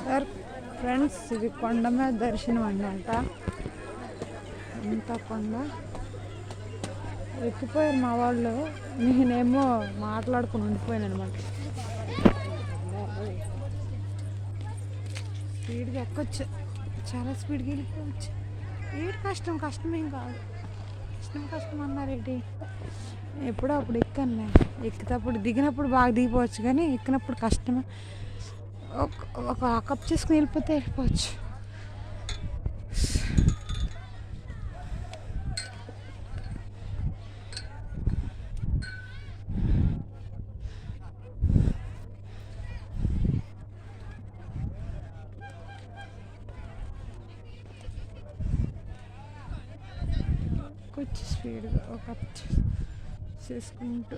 Sir friends, ఇది కొండ మీద దర్శనం అన్నమాట. అంతా కొండ ఎక్కిపోయారు మా వాళ్ళు, నేనేమో మాట్లాడుకుని ఉండిపోయాను అనమాట. స్పీడ్గా ఎక్కొచ్చు, చాలా స్పీడ్గా వెళ్ళిపోవచ్చు. ఏడు కష్టమేం కాదు. కష్టం అన్నారేంటి? ఎప్పుడో అప్పుడు ఎక్కాను. ఎక్కినప్పుడు దిగినప్పుడు బాగా దిగిపోవచ్చు, కానీ ఎక్కినప్పుడు కష్టమే. ఒక కప్ చేసుకుని వెళ్ళిపోవచ్చు. కొంచెం స్పీడ్గా ఒక కప్ చేసుకుంటూ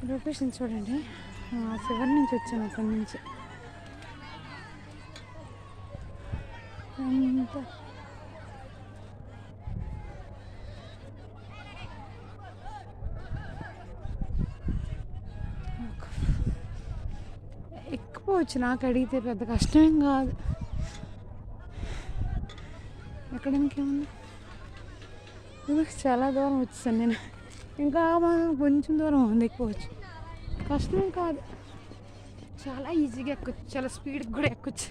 లొకేషన్ చూడండి. శివరి నుంచి వచ్చాము, అక్కడి నుంచి అంతా ఎక్కిపోవచ్చు. నాకు అడిగితే పెద్ద కష్టమేం కాదు. ఎక్కడానికేముంది, చాలా దూరం వచ్చేసాను నేను. ఇంకా కొంచెం దూరం ఉంది, ఎక్కిపోవచ్చు. కష్టమేం కాదు, చాలా ఈజీగా ఎక్కొచ్చు, చాలా స్పీడ్గా కూడా ఎక్కొచ్చు.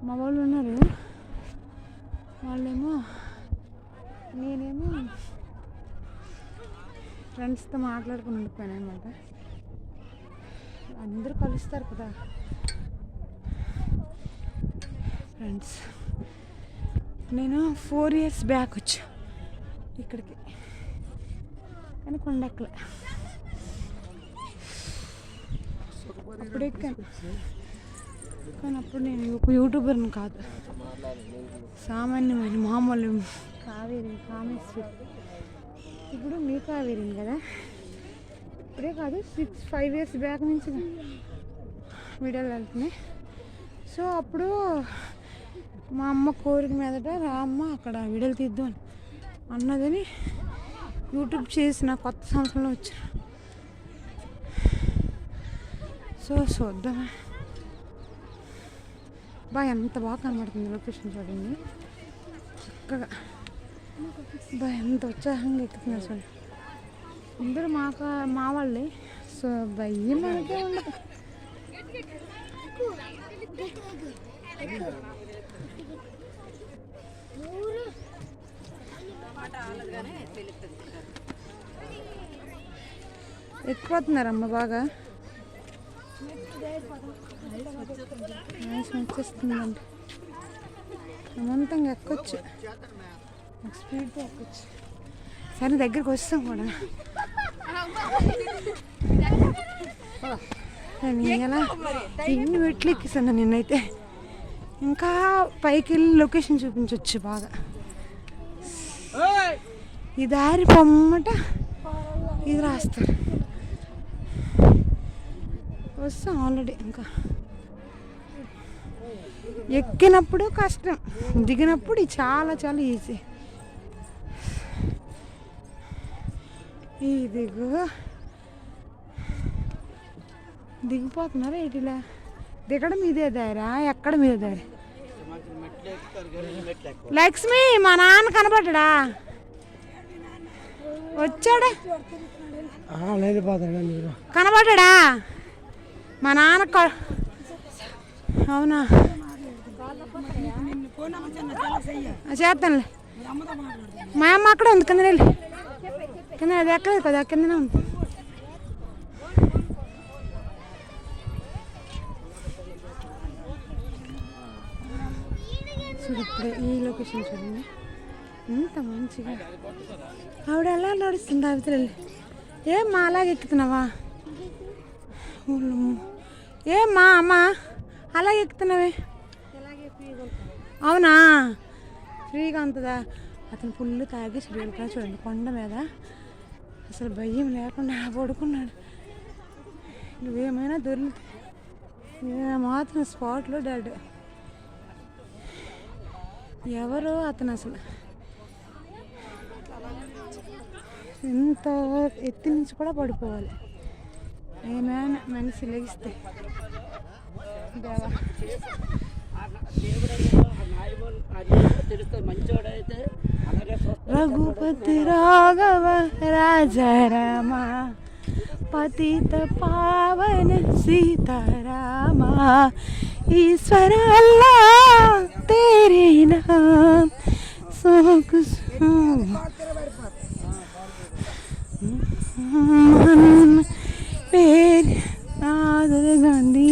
మా వాళ్ళు ఉన్నారు, వాళ్ళేమో నేనేమో ఫ్రెండ్స్తో మాట్లాడుకుని ఉండిపోయాను అనమాట. అందరూ కలుస్తారు కదా ఫ్రెండ్స్. నేను 4 years బ్యాక్ వచ్చా ఇక్కడికి, కానీ కొండెక్కలే. అప్పుడు ఎక్కాను, కానీ అప్పుడు నేను యూట్యూబర్ని కాదు, సామాన్యమైన మామూలు కామేశ్వరి. ఇప్పుడు మీ కావేరింది కదా, ఇప్పుడే కాదు 5 years బ్యాక్ నుంచి వీడియోలు వెళ్తున్నాయి. సో అప్పుడు మా అమ్మ కోరిక మీదట రా అమ్మ అక్కడ వీడియోలు తీద్దాం అన్నదని యూట్యూబ్ చేసిన కొత్త సంవత్సరంలో వచ్చాను. సో చూద్దాం. ఎంత బాగా కనబడుతుంది లొకేషన్ చూడండి, చక్కగా ఎంత ఉత్సాహంగా ఎక్కుతున్నారు చూడండి. అందరూ మా వాళ్ళే. సో భయం మనకే ఉండదు. ఎక్కిపోతున్నారమ్మ బాగా, వచ్చేస్తుందండి. అమంతంగా ఎక్కొచ్చు, స్పీడ్గా ఎక్కొచ్చు. సరే దగ్గరికి వస్తాం కూడా. ఎలా ఎన్ని మెట్లు ఎక్కిస్తాను నిన్నైతే. ఇంకా పైకి వెళ్ళి లొకేషన్ చూపించవచ్చు బాగా. ఈ దారి పొమ్మట ఇది రాస్తారు. వస్తాం ఆల్రెడీ. ఇంకా ఎక్కినప్పుడు కష్టం, దిగినప్పుడు చాలా చాలా ఈజీ. దిగిపోతున్నారా ఇటులా? దిగడం ఇదే దారా, ఎక్కడ మీద దారి? లక్ష్మి మా నాన్న కనబడ్డా? వచ్చాడా? కనబడ్డా మా నాన్న? అవునా, చేస్తానులే. మా అమ్మ అక్కడ ఉంది కింద, వెళ్ళి కింద. అది ఎక్కలేదు కదా, కిందనే ఉంది. చూడు ఇప్పుడే ఈ లొకేషన్ చూడండి, ఎంత మంచిగా. ఆవిడ ఎలా నడుస్తుంది ఆవితలు. ఏమ్మా అలాగే ఎక్కుతున్నావా? ఏమ్మా అమ్మ అలాగే ఎక్కుతున్నావే? అవునా, ఫ్రీగా ఉంటుందా? అతను ఫుల్ తాగి చూడండి కొండ మీద అసలు భయం లేకుండా పడుకున్నాడు. నువ్వేమైనా దొరికితే మాత్రం స్పాట్లో డాడ్. ఎవరో అతను అసలు ఇంత ఎత్తి నుంచి కూడా పడిపోవాలి. ఏమైనా మనిషి లెగిస్తే దేవా. రఘుపతి రాఘవ రాజారామ పతిత పావన సీతారామ ఈశ్వర అల్లాహ్ तेरे नाम सब పేరు రాజీవ్ గాంధీ.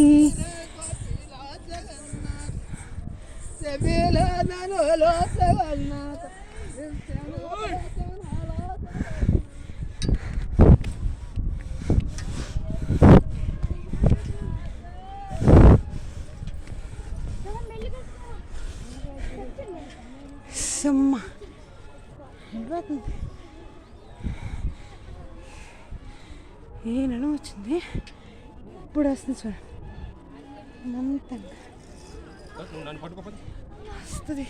సమ్మా ఏ నడుము వచ్చింది, ఇప్పుడు వస్తుంది చూడండి. మంతంగా వస్తుంది.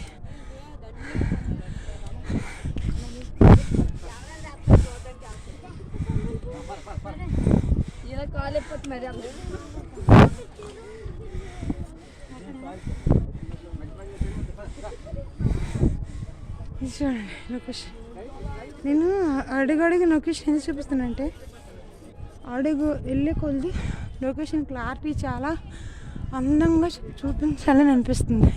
చూడండి లొకేషన్. నేను అడుగు లొకేషన్ ఎందుకు చూపిస్తున్నా అంటే, అడుగు వెళ్ళే కొద్ది లొకేషన్ క్లారిటీ చాలా అందంగా చూపించాలని అనిపిస్తుంది.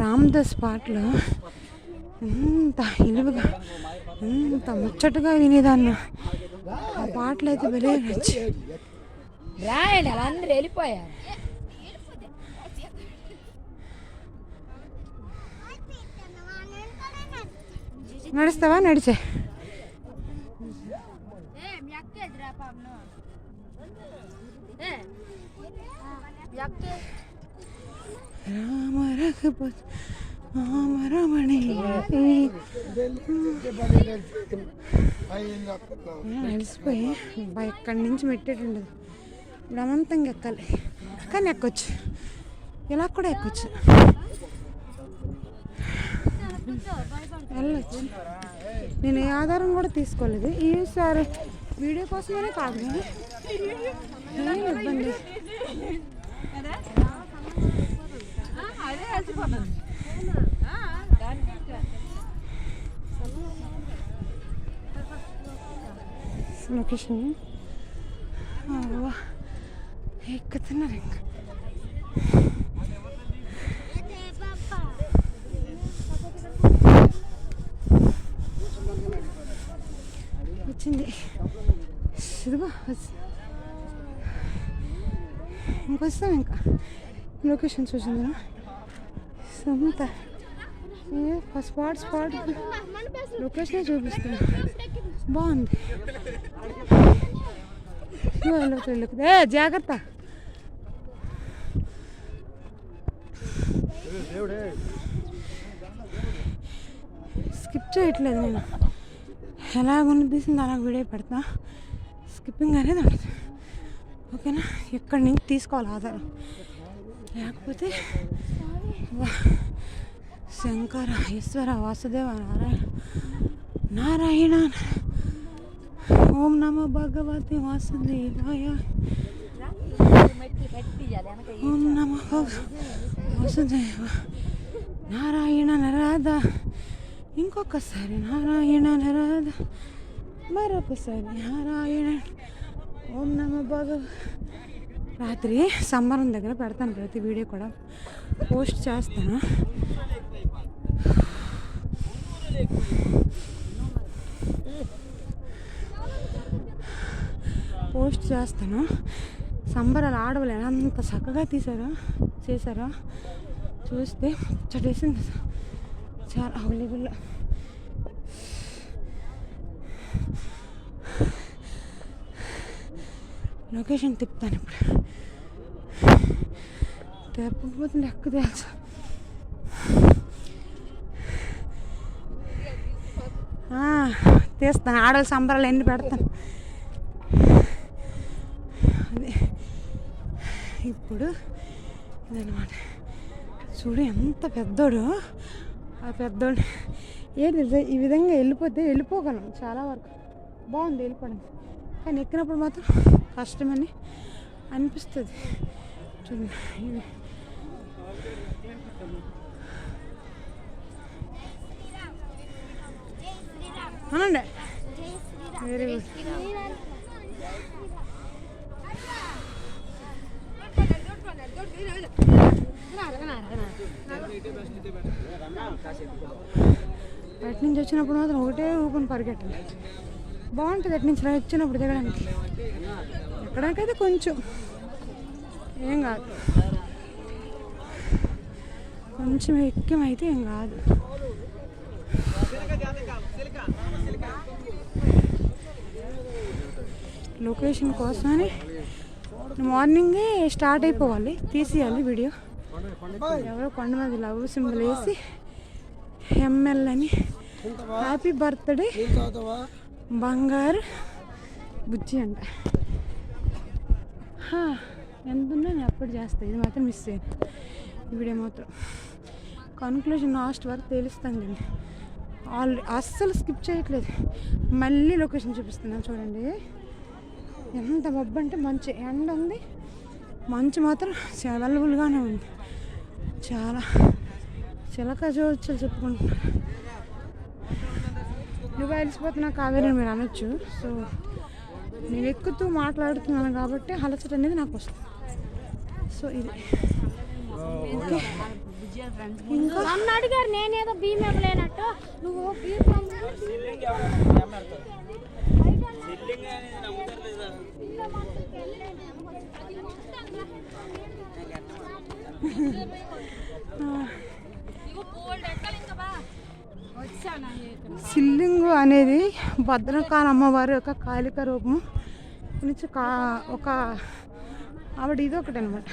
రామదాస్ పాటలు ఎంత ఇలువగా ఎంత ముచ్చటగా వినేదాన్ని. ఆ పాటలు అయితే భలే నచ్చి రాయండి. అలా అందరూ వెళ్ళిపోయారు. నడుస్తావా? నడిచే రామ రఘుపతి రామరమణి నడిచిపోయి ఇక్కడి నుంచి మెట్టేటుండదు. ఇప్పుడు అమంతంగా ఎక్కాలి, కానీ ఎక్కొచ్చు, ఇలా కూడా ఎక్కొచ్చు, వెళ్ళొచ్చు. నేను ఏ ఆధారం కూడా తీసుకోలేదు ఈసారి, వీడియో కోసమనే కాదు కానీ ఏం ఇబ్బంది. లొకేషన్ ఎక్కుతున్నారు ఇంకా. వచ్చింది ఇదిగో, ఇంకొస్తాం ఇంకా. లొకేషన్ చూసిందా సొంత స్పాట్ లొకేషన్ చూపిస్తుంది, బాగుంది. జాగ్రత్త. స్కిప్ చేయట్లేదు నేను, ఎలాగుండి తీసింది అలా వీడియో పెడతా. స్కిప్పింగ్ అనేది ఉండదు, ఓకేనా? ఎక్కడి నుంచి తీసుకోవాలి ఆధారం, లేకపోతే శంకర ఈశ్వర వాసుదేవ నారాయణ ఓం నమో భగవతి వాసుదేవాయ ఓం నమో వాసుదేవ నారాయణ నరాధ. ఇంకొకసారి నారాయణ నరాధ, మరొకసారి నారాయణ ఓం నమో భగవ. రాత్రి సంబరం దగ్గర పెడతాను, ప్రతి వీడియో కూడా పోస్ట్ చేస్తాను. సంబరాలు ఆడవాళ్ళు ఎంత చక్కగా చేశారో చూస్తే చటేసింది చాలా అవైలబుల్. లొకేషన్ తిప్పుతాను ఇప్పుడు, తెప్పకపోతే లెక్క తెలుసు. తీస్తాను, ఆడవాళ్ళ సంబరాలు ఎన్ని పెడతాను. అదే ఇప్పుడు ఇదనమాట. చూడు ఎంత పెద్దోడు. ఆ పెద్దోడు ఏంటి ఈ విధంగా వెళ్ళిపోగలం చాలా వరకు. బాగుంది వెళ్ళిపోవడం, కానీ ఎక్కినప్పుడు మాత్రం కష్టమని అనిపిస్తుంది. చూడండి ఇవి అనండి. Very good. అటు నుంచి వచ్చినప్పుడు మాత్రం ఒకటే ఊపుని పరిగెట్టాలి. బాగుంటుంది అటు నుంచి వచ్చినప్పుడు దిగడానికి. ఎక్కడానికైతే కొంచెం ఏం కాదు, కొంచెం ఎక్కమైతే ఏం కాదు. లొకేషన్ కోసమని మార్నింగే స్టార్ట్ అయిపోవాలి, తీసేయాలి వీడియో. ఎవరో కొండ మీద లవ్ సింబల్ వేసి ఎంఎల్ అని హ్యాపీ బర్త్డే బంగారు బుజ్జి అంట. ఎంత ఉన్నా నేను అప్పుడు చేస్తాను, ఇది మాత్రం మిస్ అయ్యాను. ఈ వీడియో మాత్రం కన్క్లూజన్ లాస్ట్ వరకు తెలుస్తాను నేను. అస్సలు స్కిప్ చేయట్లేదు. మళ్ళీ లొకేషన్ చూపిస్తున్నాను చూడండి. ఎంత మబ్బు అంటే మంచి ఎండ ఉంది, మంచు మాత్రం అవైలబుల్గానే ఉంది. చాలా చిలక జోచులు చెప్పుకుంటున్నాను. నువ్వు అలసిపోతున్నా కావేరి మీరు అనొచ్చు. సో నేను ఎక్కుతూ మాట్లాడుతున్నాను కాబట్టి అలసట అనేది నాకు వస్తుంది. సో ఇది ఓకే. ఇంకా నన్ను అడిగారు, నేనేదో భీమ్ ఇవ్వలేనట్టు నువ్వు సిల్లింగు అనేది భద్రకాళి అమ్మవారి యొక్క కాళిక రూపం నుంచి ఒక ఆవిడ ఇది ఒకటి అనమాట.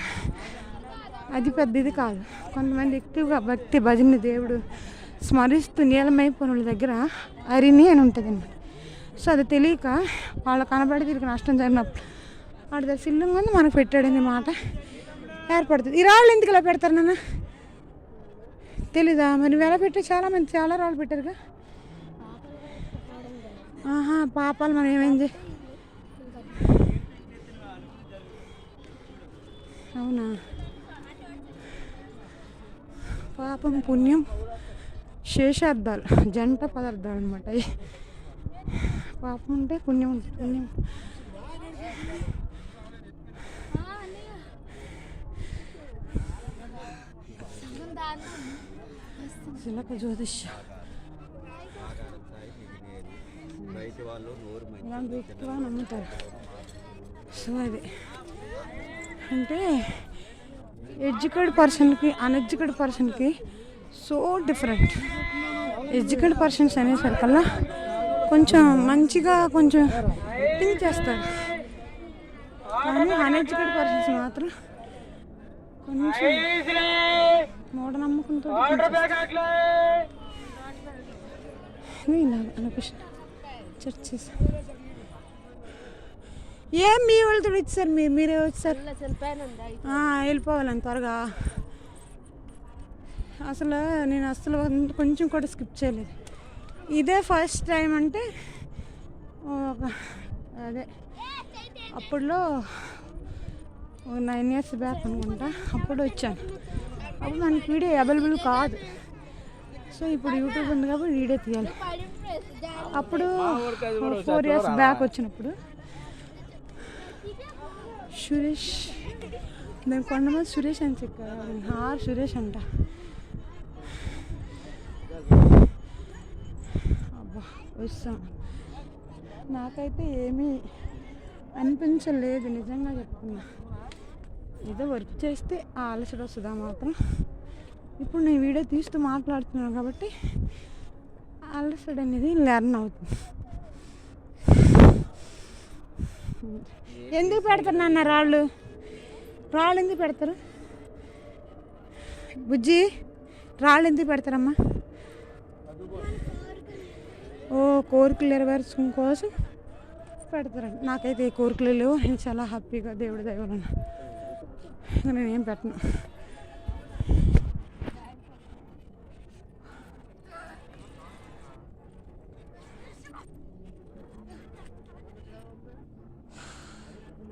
అది పెద్ద ఇది కాదు. కొంతమంది ఎక్కువగా భక్తి భజన దేవుడు స్మరిస్తూ నీలమైపోయిన దగ్గర అరిని అని ఉంటుంది అనమాట. సో అది తెలియక వాళ్ళు కనబడి తిరిగి నష్టం జరిగినప్పుడు వాడి సిల్లింగ్ ఉంది మనకు పెట్టాడని మాట ఏర్పడుతుంది. ఈ రాళ్ళు ఎందుకు ఇలా పెడతారు నాన్న తెలీదా? మరి ఎలా పెట్టారు? చాలామంది చాలా రాళ్ళు పెట్టారుగా. పాపాలు మనం ఏమేం చేయి. అవునా? పాపం పుణ్యం శేషార్థాలు, జంట పదార్థాలు అనమాట. పాపం ఉంటే పుణ్యం ఉంటుంది. పుణ్యం చిలక జ్యోతిష్య ఇలాంటి ఎక్కువ నమ్ముతారు. సో అది అంటే ఎడ్యుకేటెడ్ పర్సన్కి అన్ఎడ్యుకేటెడ్ పర్సన్కి సో డిఫరెంట్. ఎడ్యుకేటెడ్ పర్సన్స్ అనేసరికల్లా కొంచెం మంచిగా కొంచెం థింక్ చేస్తారు, కానీ అన్ఎడ్యుకేటెడ్ పర్సన్స్ మాత్రం కొంచెం మూఢనమ్మకంతో అనిపిస్తుంది. చర్చెస్ ఏం మీ వాళ్ళతో ఇచ్చారు, మీరే వచ్చారు వెళ్ళిపోవాలని త్వరగా. అసలు నేను అసలు కొంచెం కూడా స్కిప్ చేయలేదు. ఇదే ఫస్ట్ టైం అంటే అదే అప్పుడులో 9 years బ్యాక్ అనుకుంటా అప్పుడు వచ్చాను. అప్పుడు మనకి వీడియో అవైలబుల్ కాదు. సో ఇప్పుడు యూట్యూబ్ ఉంది కాబట్టి వీడియో తీయాలి. అప్పుడు 4 years బ్యాక్ వచ్చినప్పుడు సురేష్, నేను కొంతమంది సురేష్ అని చెప్పారు. సురేష్ అంట. అబ్బా వస్తాం. నాకైతే ఏమీ అనిపించలేదు, నిజంగా చెప్తున్నా. ఏదో వర్క్ చేస్తే ఆ అలసట వస్తుందా మాత్రం. ఇప్పుడు నేను వీడియో తీస్తూ మాట్లాడుతున్నాను కాబట్టి అలసట అనేది లెర్న్ అవుతుంది. ఎందుకు పెడతారు నాన్న రాళ్ళు ఎందుకు పెడతారు? బుజ్జి రాళ్ళు ఎందుకు పెడతారమ్మా? కోరికలు నెరవేర్చడం కోసం పెడతారండి. నాకైతే ఏ కోరికలు లేవు. నేను చాలా హ్యాపీగా దేవుడి దయ వలన ఇంకా నేనేం పెట్టను.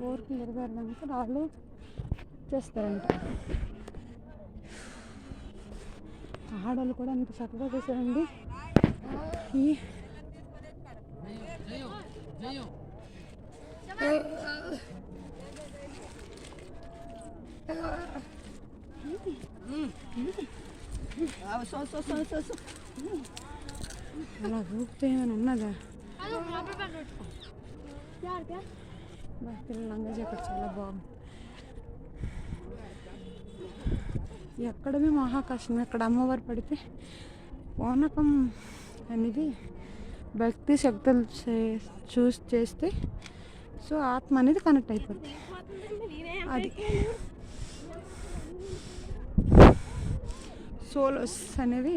కోరికలు నెరవేరడానికి వాళ్ళు చేస్తారంట. ఆడవాళ్ళు కూడా అంత చక్కగా చేశారండి. ఈ అలా ఊపితే ఏమైనా ఉన్నదా? పిల్లలు లంగా జాకెట్ చాలా బాగుంది. ఎక్కడమే మహాకష్టం. ఎక్కడ అమ్మవారు పడితే పూనకం అనేది భక్తి శక్తులు చూసి చేస్తే సో ఆత్మ అనేది కనెక్ట్ అయిపోతుంది. అది సోలోస్ అనేవి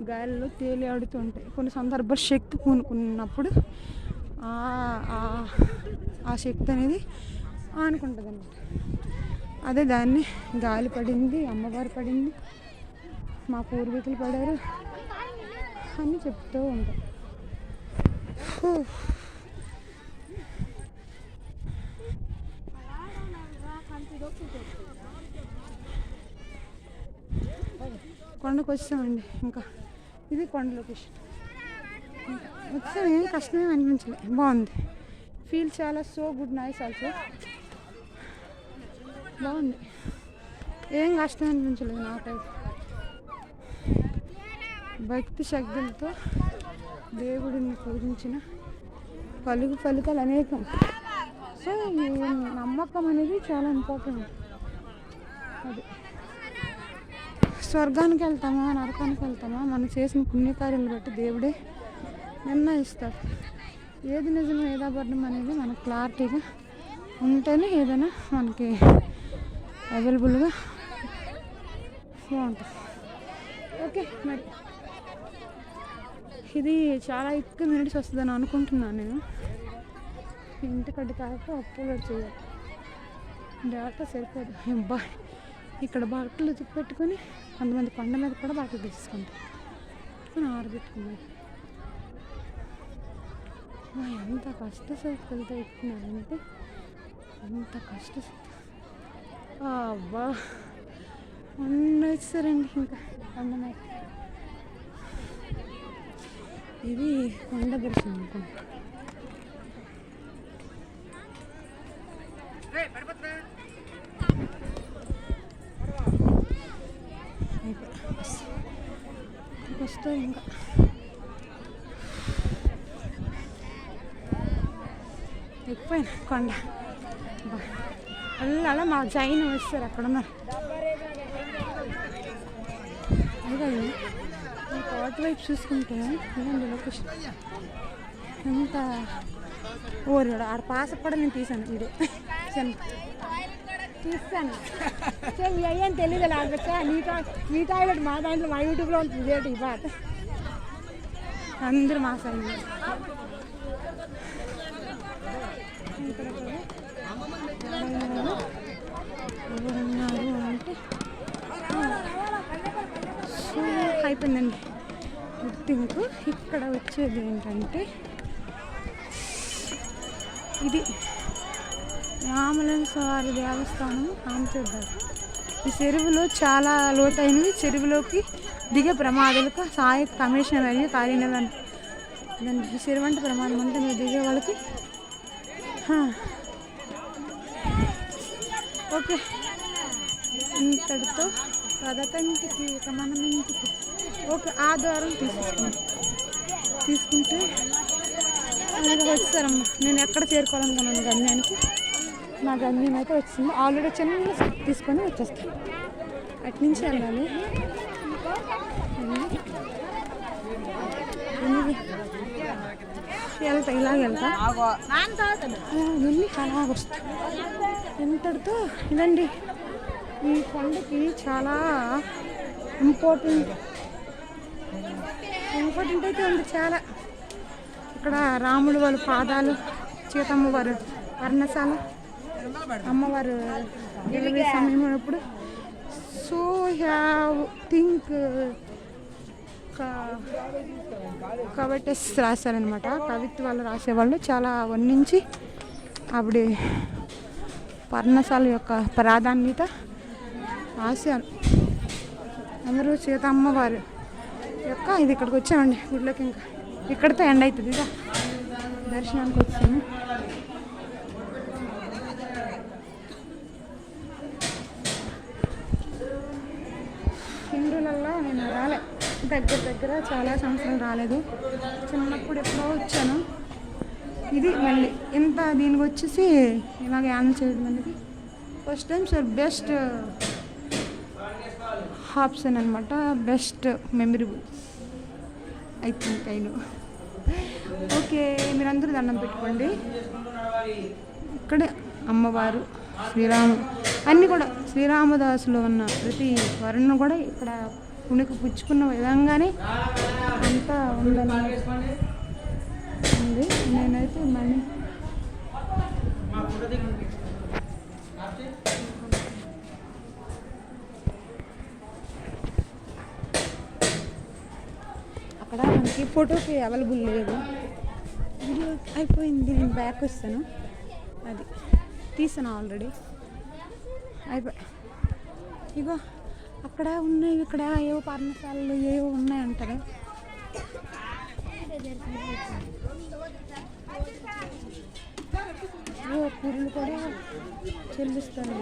గాలిలో తేలి ఆడుతూ ఉంటాయి. కొన్ని సందర్భాలు శక్తి పూనుకున్నప్పుడు ఆ శక్తి అనేది ఆనుకుంటుంది అన్నమాట. అదే దాన్ని గాలి పడింది, అమ్మవారు పడింది, మా పూర్వీకులు పడారు అని చెప్తూ ఉంటాం. కొండకు వచ్చామండి. ఇంకా ఇది కొండ లొకేషన్. వచ్చాం, ఏం కష్టమేమి అనిపించలే, బాగుంది. ఫీల్ చాలా సో గుడ్, నైస్ ఆల్సో, బాగుంది. ఏం కష్టం అనిపించలేదు నాకైతే. భక్తి శక్తులతో దేవుడిని పూజించిన ఫలితాలు అనేకం. సో ఈ నమ్మకం అనేది చాలా ఇంపార్టెంట్. అది స్వర్గానికి వెళ్తామా నరకానికి వెళ్తామా మనం చేసిన పుణ్యకార్యాలు బట్టి దేవుడే నిర్ణయిస్తాడు. ఏది నిజం ఏది అబద్ధం అనేది మనకు క్లారిటీగా ఉంటేనే ఏదైనా మనకి అవైలబుల్గా బాగుంటుంది. ఓకే, మరి ఇది చాలా ఎక్కువ మినిట్స్ వస్తుందని అనుకుంటున్నాను నేను. ఇంటికడ్డి కాక అప్లోడ్ చేయాలి, డేటా సరిపోదు. అబ్బా, ఇక్కడ బట్టలు పెట్టుకొని కొంతమంది కొండ మీద కూడా బట్టలు తీసుకుంటారు, ఆరబెట్టుకున్నారు. ఎంత కష్టశక్తులతో ఎక్కుతున్నారంటే అంత అబ్బా వచ్చారండి. ఇంకా కొండ మీద ఇది కొండ దర్శనం అనుకుంటా. వస్తే ఇంకా ఎక్కువైనా కొండ అలా మా జైన్ వస్తారు అక్కడ ఉన్నారు. అదే ఈ కోట వైపు చూసుకుంటే ఇదండి లొకేషన్. ఎంత ఓరు ఆడ పాస కూడా నేను తీసాను, ఇదే తీస్తాను. అయ్యని తెలియదు లేకపోతే మీ టాయిలెట్ మా దాంట్లో మా యూట్యూబ్లో ఉంటుంది. ఇదేంటి ఈ పాట అందరూ మా సైడ్ ఎవరున్నారు అంటే సో అయిపోయిందండి గుర్తింపు. ఇక్కడ వచ్చేది ఏంటంటే ఇది రామలింగ స్వామి దేవస్థానం రామచంద్ర. ఈ చెరువులో చాలా లోతైనవి, చెరువులోకి దిగే ప్రమాదాలకు సహాయక కమిషనర్ అయ్యి కార్యనిర్వహణ. ఈ చెరువు అంటే ప్రమాదం అంటే మీరు దిగే వాళ్ళకి. ఓకే, ఇంతటితో పదకంటికి ఇక మనం ఇంటికి ఓకే ఆ ద్వారం తీసుకుంటే వచ్చారమ్మా. నేను ఎక్కడ చేరుకోవాలనుకున్నాను గమ్యానికి, నా గమ్యం అయితే వచ్చింది. ఆల్రెడీ చిన్న స్టెప్ తీసుకొని వచ్చేస్తాను. అటు నుంచి వెళ్ళాలి. వెళ్తా, ఇలాగ వెళ్తా, వెళ్ళి అలాగ వస్తా. ఎంతటితో ఇదండి ఈ కొండకి చాలా ఇంపార్టెంట్ అయితే ఉంది చాలా. ఇక్కడ రాముడు వాళ్ళ పాదాలు, సీతమ్మ వారు వర్ణశాల, అమ్మవారు డెలివరీ సమయం అప్పుడు. సో హ్యావ్ థింక్ కవిటస్ రాశారనమాట. కవిత్వాలు రాసేవాళ్ళు చాలా వర్ణించి ఆవిడ పర్ణశాల యొక్క ప్రాధాన్యత రాశారు. అందరూ సీతమ్మవారు యొక్క ఇది ఇక్కడికి వచ్చామండి గుడిలోకి. ఇంకా ఇక్కడితో ఎండ్ అవుతుంది. ఇక దర్శనానికి వచ్చాము. హిందువులలో నేను రాలే, దగ్గర చాలా సంవత్సరాలు రాలేదు. చిన్నప్పుడు ఎప్పుడో వచ్చాను. ఇది మళ్ళీ ఇంత దీనికి వచ్చేసి ఇలాగ యాన్ చేయడం అనేది first time. So best option అనమాట, best memorable I think. Okay, మీరందరూ దండం పెట్టుకోండి. ఇక్కడే అమ్మవారు, అన్నీ కూడా శ్రీరామదాసులో ఉన్న ప్రతి వరుణను కూడా ఇక్కడ పుణికి పుచ్చుకున్న విధంగానే అంతా ఉంది. నేనైతే మళ్ళీ అక్కడ మనకి ఫోటోకి అవైలబుల్ లేదు. వీడియో అయిపోయింది, నేను బ్యాక్ వస్తాను. అది తీసాను ఆల్రెడీ, అయిపోయి. ఇగో అక్కడ ఉన్నాయి, ఇక్కడ ఏవో పర్ణశాలలు ఏవో ఉన్నాయంటారు. పూర్లు కూడా చెల్లిస్తాను.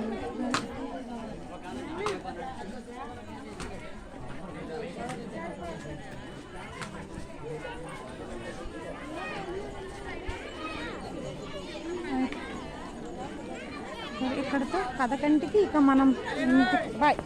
ఇక్కడతో కథకంటికి ఇక మనం బాయ్.